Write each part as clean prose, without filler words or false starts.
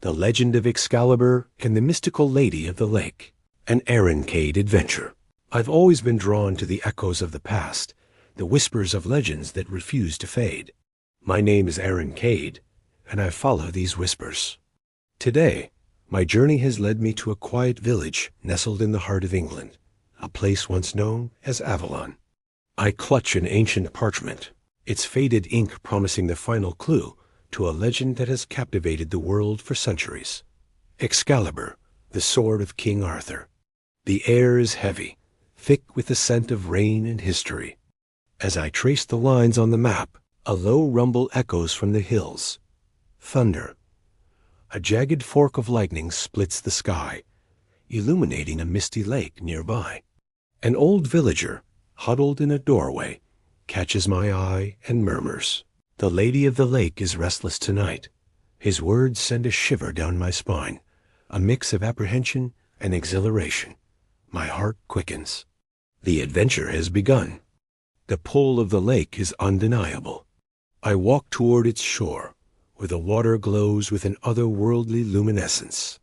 The Legend of Excalibur and the Mystical Lady of the Lake, an Arin Cade adventure. I've always been drawn to the echoes of the past, the whispers of legends that refuse to fade. My name is Arin Cade, and I follow these whispers. Today, my journey has led me to a quiet village nestled in the heart of England, a place once known as Avalon. I clutch an ancient parchment, its faded ink promising the final clue to a legend that has captivated the world for centuries. Excalibur, the sword of King Arthur. The air is heavy, thick with the scent of rain and history. As I trace the lines on the map, a low rumble echoes from the hills. Thunder. A jagged fork of lightning splits the sky, illuminating a misty lake nearby. An old villager, huddled in a doorway, catches my eye and murmurs, "The Lady of the Lake is restless tonight." His words send a shiver down my spine, a mix of apprehension and exhilaration. My heart quickens. The adventure has begun. The pull of the lake is undeniable. I walk toward its shore, where the water glows with an otherworldly luminescence.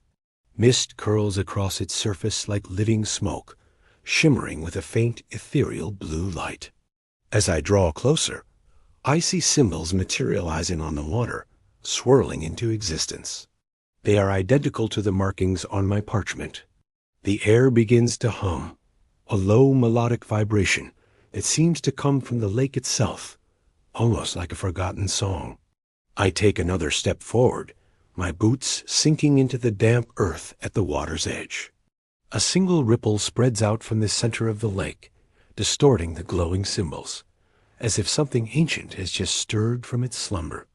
Mist curls across its surface like living smoke, shimmering with a faint ethereal blue light. As I draw closer, I see symbols materializing on the water, swirling into existence. They are identical to the markings on my parchment. The air begins to hum, a low melodic vibration that seems to come from the lake itself, almost like a forgotten song. I take another step forward, my boots sinking into the damp earth at the water's edge. A single ripple spreads out from the center of the lake, distorting the glowing symbols, as if something ancient has just stirred from its slumber.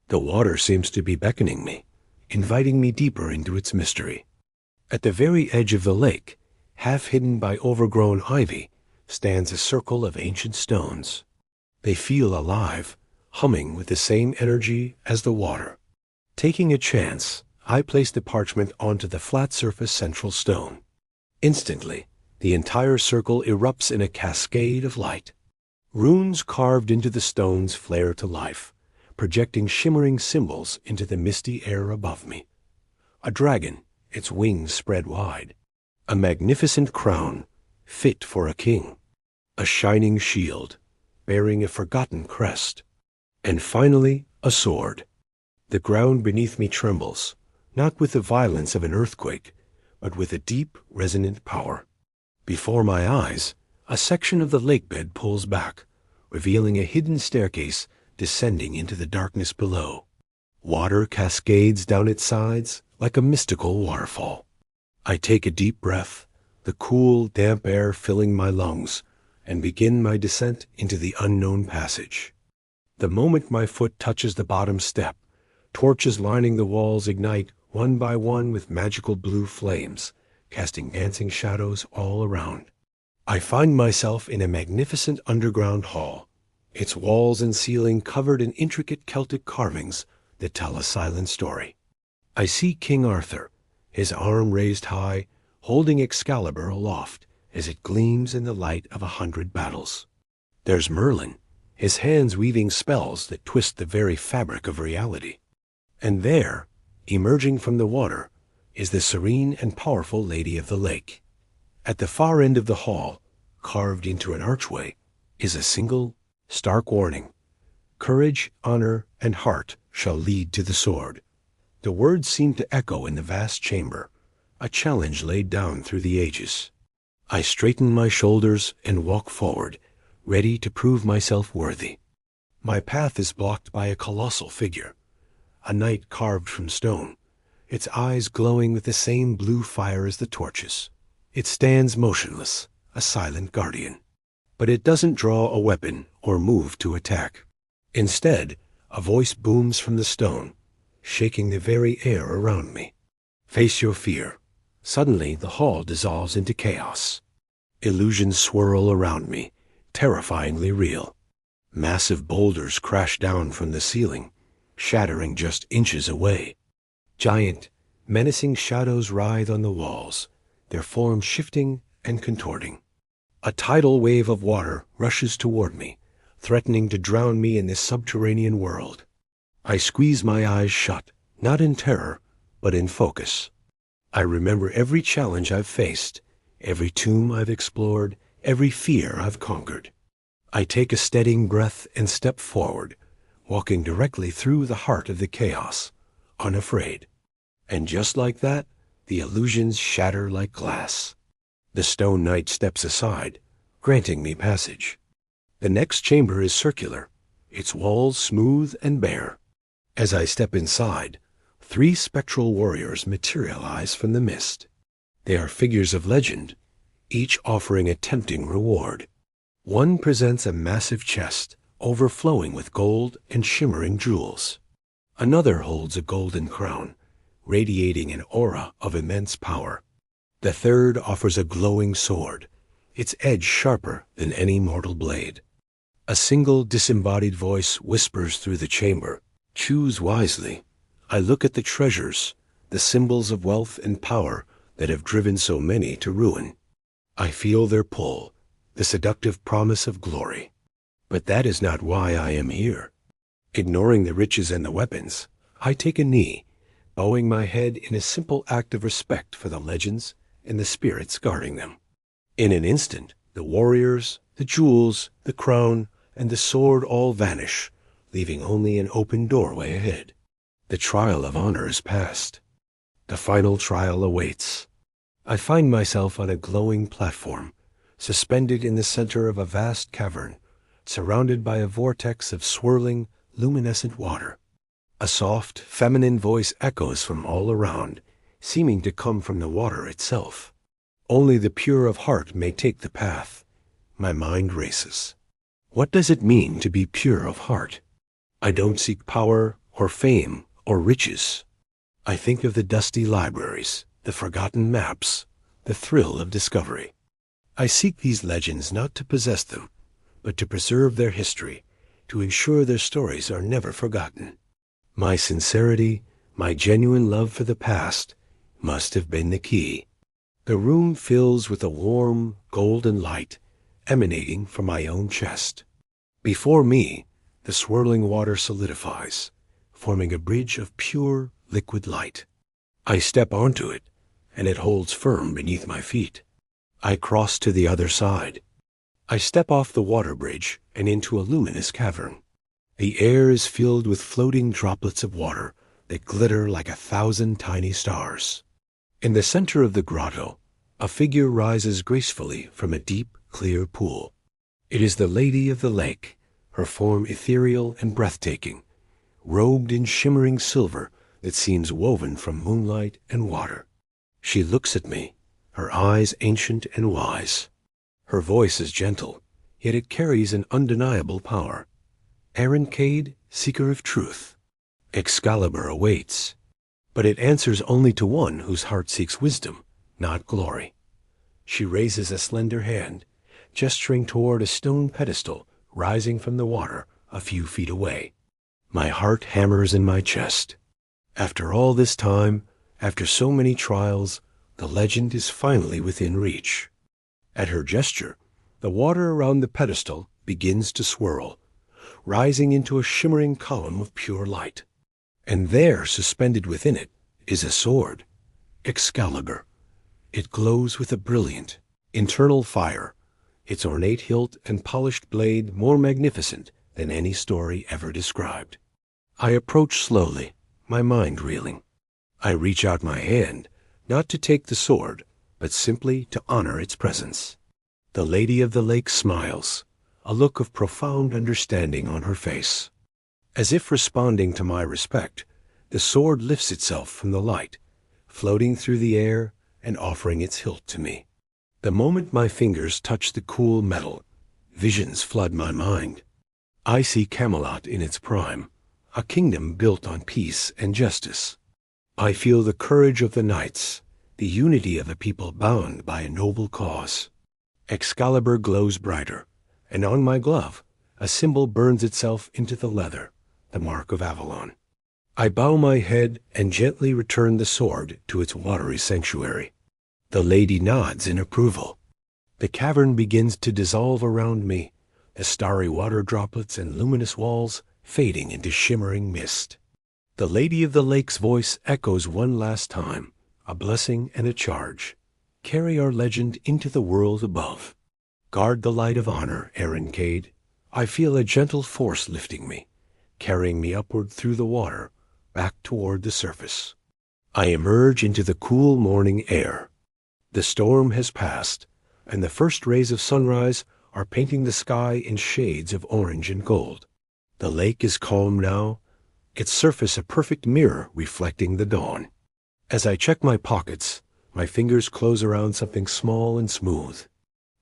The water seems to be beckoning me, inviting me deeper into its mystery. At the very edge of the lake, half hidden by overgrown ivy, stands a circle of ancient stones. They feel alive, humming with the same energy as the water. Taking a chance, I place the parchment onto the flat surface central stone. Instantly, the entire circle erupts in a cascade of light. Runes carved into the stones flare to life, projecting shimmering symbols into the misty air above me. A dragon, its wings spread wide. A magnificent crown, fit for a king. A shining shield, bearing a forgotten crest. And finally, a sword. The ground beneath me trembles, not with the violence of an earthquake, but with a deep, resonant power. Before my eyes, a section of the lakebed pulls back, revealing a hidden staircase descending into the darkness below. Water cascades down its sides like a mystical waterfall. I take a deep breath, the cool, damp air filling my lungs, and begin my descent into the unknown passage. The moment my foot touches the bottom step, torches lining the walls ignite one by one with magical blue flames, casting dancing shadows all around. I find myself in a magnificent underground hall, its walls and ceiling covered in intricate Celtic carvings that tell a silent story. I see King Arthur, his arm raised high, holding Excalibur aloft as it gleams in the light of 100 battles. There's Merlin, his hands weaving spells that twist the very fabric of reality. And there, emerging from the water, is the serene and powerful Lady of the Lake. At the far end of the hall, carved into an archway, is a single, stark warning. Courage, honor, and heart shall lead to the sword. The words seem to echo in the vast chamber, a challenge laid down through the ages. I straighten my shoulders and walk forward, ready to prove myself worthy. My path is blocked by a colossal figure, a knight carved from stone, its eyes glowing with the same blue fire as the torches. It stands motionless, a silent guardian. But it doesn't draw a weapon or move to attack. Instead, a voice booms from the stone, shaking the very air around me. Face your fear. Suddenly, the hall dissolves into chaos. Illusions swirl around me, terrifyingly real. Massive boulders crash down from the ceiling, shattering just inches away. Giant, menacing shadows writhe on the walls, their forms shifting and contorting. A tidal wave of water rushes toward me, threatening to drown me in this subterranean world. I squeeze my eyes shut, not in terror, but in focus. I remember every challenge I've faced, every tomb I've explored, every fear I've conquered. I take a steadying breath and step forward, walking directly through the heart of the chaos, unafraid. And just like that, the illusions shatter like glass. The stone knight steps aside, granting me passage. The next chamber is circular, its walls smooth and bare. As I step inside, 3 spectral warriors materialize from the mist. They are figures of legend, each offering a tempting reward. One presents a massive chest, overflowing with gold and shimmering jewels. Another holds a golden crown, radiating an aura of immense power. The third offers a glowing sword, its edge sharper than any mortal blade. A single disembodied voice whispers through the chamber, "Choose wisely." I look at the treasures, the symbols of wealth and power that have driven so many to ruin. I feel their pull, the seductive promise of glory. But that is not why I am here. Ignoring the riches and the weapons, I take a knee, bowing my head in a simple act of respect for the legends and the spirits guarding them. In an instant, the warriors, the jewels, the crown, and the sword all vanish, leaving only an open doorway ahead. The trial of honor is past. The final trial awaits. I find myself on a glowing platform, suspended in the center of a vast cavern, surrounded by a vortex of swirling, luminescent water. A soft, feminine voice echoes from all around, seeming to come from the water itself. Only the pure of heart may take the path. My mind races. What does it mean to be pure of heart? I don't seek power or fame or riches. I think of the dusty libraries, the forgotten maps, the thrill of discovery. I seek these legends not to possess them, but to preserve their history, to ensure their stories are never forgotten. My sincerity, my genuine love for the past, must have been the key. The room fills with a warm, golden light emanating from my own chest. Before me, the swirling water solidifies, forming a bridge of pure, liquid light. I step onto it, and it holds firm beneath my feet. I cross to the other side. I step off the water bridge and into a luminous cavern. The air is filled with floating droplets of water that glitter like 1,000 tiny stars. In the center of the grotto, a figure rises gracefully from a deep, clear pool. It is the Lady of the Lake, her form ethereal and breathtaking, robed in shimmering silver that seems woven from moonlight and water. She looks at me, her eyes ancient and wise. Her voice is gentle, yet it carries an undeniable power. Arin Cade, seeker of truth. Excalibur awaits, but it answers only to one whose heart seeks wisdom, not glory. She raises a slender hand, gesturing toward a stone pedestal rising from the water a few feet away. My heart hammers in my chest. After all this time, after so many trials, the legend is finally within reach. At her gesture, the water around the pedestal begins to swirl, rising into a shimmering column of pure light. And there, suspended within it, is a sword, Excalibur. It glows with a brilliant, internal fire, its ornate hilt and polished blade more magnificent than any story ever described. I approach slowly, my mind reeling. I reach out my hand, not to take the sword, but simply to honor its presence. The Lady of the Lake smiles, a look of profound understanding on her face. As if responding to my respect, the sword lifts itself from the light, floating through the air and offering its hilt to me. The moment my fingers touch the cool metal, visions flood my mind. I see Camelot in its prime, a kingdom built on peace and justice. I feel the courage of the knights, the unity of a people bound by a noble cause. Excalibur glows brighter, and on my glove, a symbol burns itself into the leather, the mark of Avalon. I bow my head and gently return the sword to its watery sanctuary. The lady nods in approval. The cavern begins to dissolve around me, the starry water droplets and luminous walls fading into shimmering mist. The Lady of the Lake's voice echoes one last time, a blessing and a charge. Carry our legend into the world above. Guard the light of honor, Arin Cade. I feel a gentle force lifting me, carrying me upward through the water, back toward the surface. I emerge into the cool morning air. The storm has passed, and the first rays of sunrise are painting the sky in shades of orange and gold. The lake is calm now, its surface a perfect mirror reflecting the dawn. As I check my pockets, my fingers close around something small and smooth.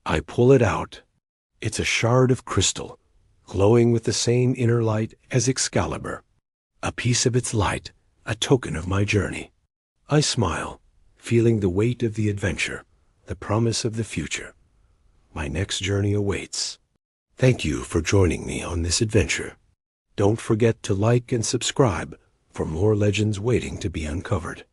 I pull it out. It's a shard of crystal, glowing with the same inner light as Excalibur. A piece of its light, a token of my journey. I smile, feeling the weight of the adventure, the promise of the future. My next journey awaits. Thank you for joining me on this adventure. Don't forget to like and subscribe for more legends waiting to be uncovered.